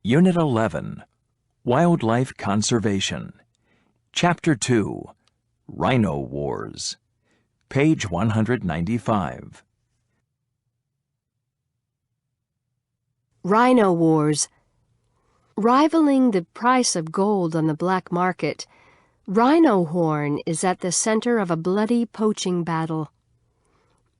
Unit 11, Wildlife Conservation. Chapter 2, Rhino Wars. Page 195. Rhino Wars. Rivaling the price of gold on the black market, rhino horn is at the center of a bloody poaching battle.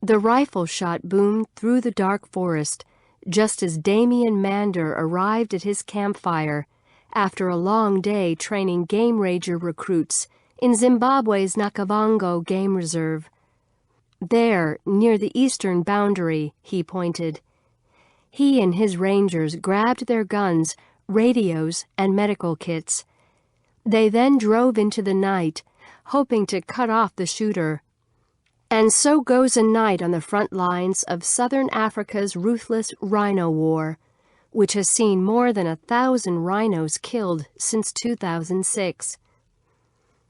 The rifle shot boomed through the dark forest just as Damian Mander arrived at his campfire after a long day training game ranger recruits in Zimbabwe's Nakavango Game Reserve. There, near the eastern boundary, he pointed. He and his rangers grabbed their guns, radios, and medical kits. They then drove into the night, hoping to cut off the shooter. And so goes a night on the front lines of Southern Africa's ruthless Rhino War, which has seen more than 1,000 rhinos killed since 2006.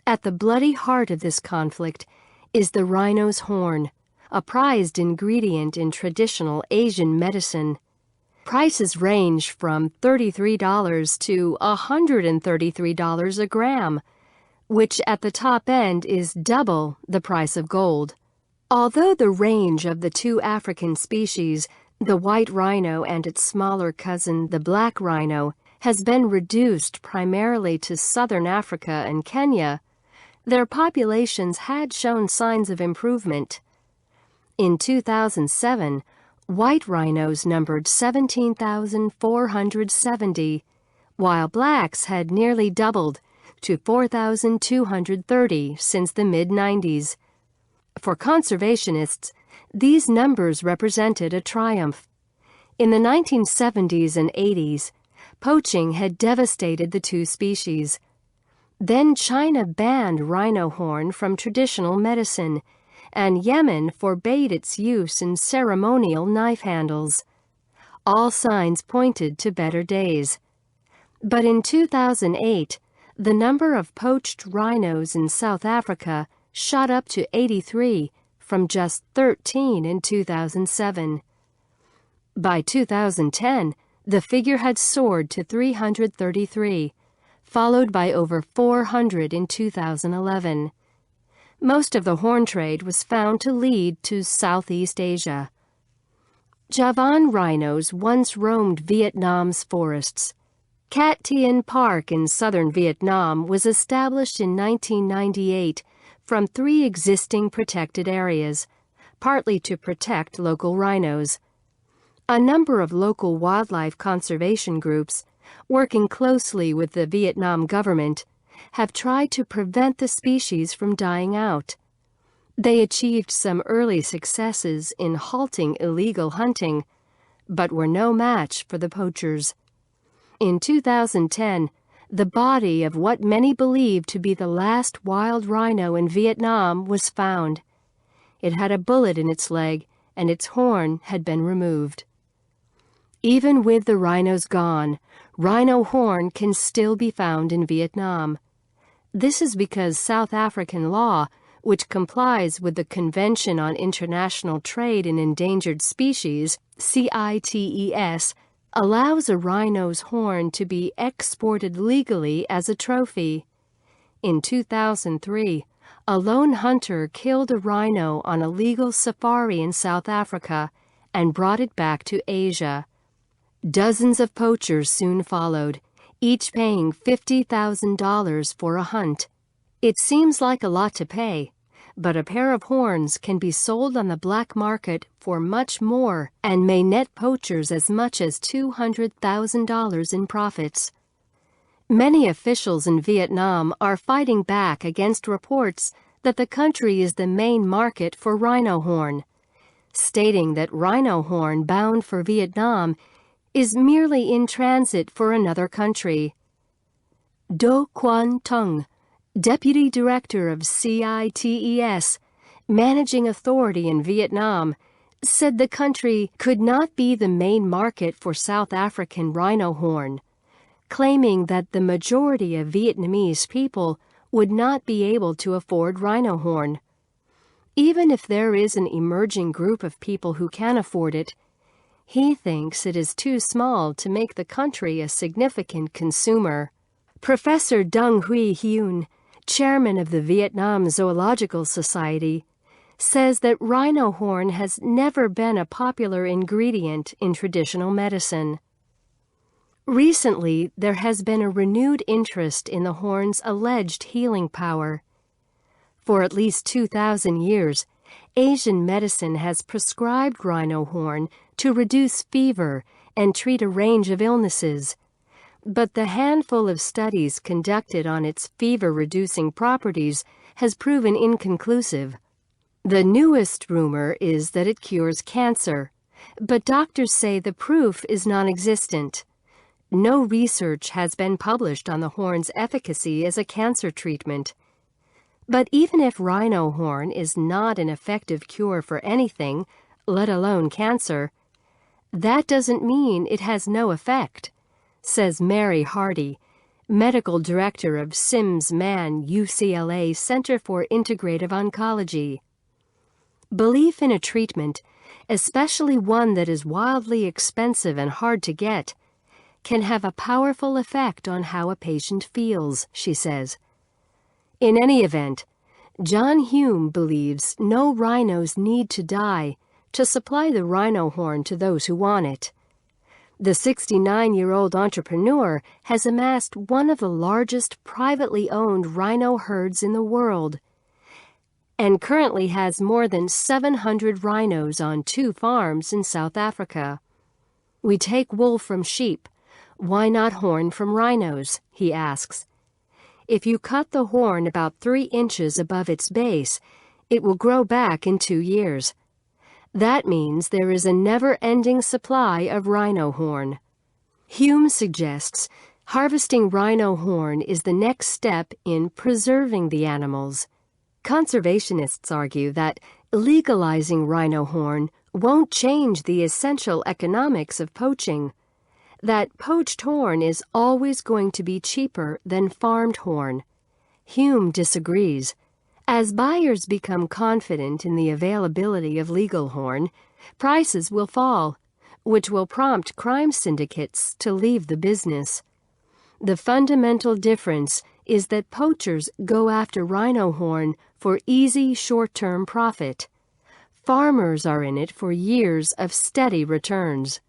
At the bloody heart of this conflict is the rhino's horn, a prized ingredient in traditional Asian medicine. Prices range from $33 to $133 a gram, which at the top end is double the price of gold. Although the range of the two African species, the white rhino and its smaller cousin, the black rhino, has been reduced primarily to southern Africa and Kenya, their populations had shown signs of improvement. In 2007, white rhinos numbered 17,470, while blacks had nearly doubled to 4,230 since the mid-90s. For conservationists, these numbers represented a triumph. In the 1970s and 80s, poaching had devastated the two species. Then China banned rhino horn from traditional medicine, and Yemen forbade its use in ceremonial knife handles. All signs pointed to better days. But in 2008, the number of poached rhinos in South Africa shot up to 83 from just 13 in 2007. By 2010, the figure had soared to 333, followed by over 400 in 2011. Most of the horn trade was found to lead to Southeast Asia. Javan rhinos once roamed Vietnam's forests. Cat Tien Park in southern Vietnam was established in 1998 from 3 existing protected areas, partly to protect local rhinos. A number of local wildlife conservation groups, working closely with the Vietnam government, have tried to prevent the species from dying out. They achieved some early successes in halting illegal hunting, but were no match for the poachers. In 2010, the body of what many believe to be the last wild rhino in Vietnam was found. It had a bullet in its leg, and its horn had been removed. Even with the rhinos gone, rhino horn can still be found in Vietnam. This is because South African law, which complies with the Convention on International Trade in Endangered Species, CITES, allows a rhino's horn to be exported legally as a trophy. In 2003, a lone hunter killed a rhino on a legal safari in South Africa and brought it back to Asia. Dozens of poachers soon followed, each paying $50,000 for a hunt. It seems like a lot to pay, but a pair of horns can be sold on the black market for much more and may net poachers as much as $200,000 in profits. Many officials in Vietnam are fighting back against reports that the country is the main market for rhino horn, stating that rhino horn bound for Vietnam is merely in transit for another country. Do Quan Tung, Deputy Director of CITES, Managing Authority in Vietnam, said the country could not be the main market for South African rhino horn, claiming that the majority of Vietnamese people would not be able to afford rhino horn. Even if there is an emerging group of people who can afford it, He thinks it is too small to make the country a significant consumer. Professor Dong Huy Hyun, chairman of the Vietnam Zoological Society, says that rhino horn has never been a popular ingredient in traditional medicine. Recently, there has been a renewed interest in the horn's alleged healing power. For at least 2,000 years, Asian medicine has prescribed rhino horn to reduce fever and treat a range of illnesses. But the handful of studies conducted on its fever-reducing properties has proven inconclusive. The newest rumor is that it cures cancer, but doctors say the proof is non-existent. No research has been published on the horn's efficacy as a cancer treatment. But even if rhino horn is not an effective cure for anything, let alone cancer, that doesn't mean it has no effect, says Mary Hardy, medical director of Sims Mann UCLA Center for Integrative Oncology. Belief in a treatment, especially one that is wildly expensive and hard to get, can have a powerful effect on how a patient feels, she says. In any event, John Hume believes no rhinos need to die to supply the rhino horn to those who want it. The 69-year-old entrepreneur has amassed one of the largest privately owned rhino herds in the world and currently has more than 700 rhinos on 2 farms in South Africa. We take wool from sheep. Why not horn from rhinos? He asks. If you cut the horn about 3 inches above its base, it will grow back in 2 years. That means there is a never-ending supply of rhino horn. Hume suggests harvesting rhino horn is the next step in preserving the animals. Conservationists argue that legalizing rhino horn won't change the essential economics of poaching, that poached horn is always going to be cheaper than farmed horn. Hume disagrees. As buyers become confident in the availability of legal horn, prices will fall, which will prompt crime syndicates to leave the business. The fundamental difference is that poachers go after rhino horn for easy short-term profit. Farmers are in it for years of steady returns.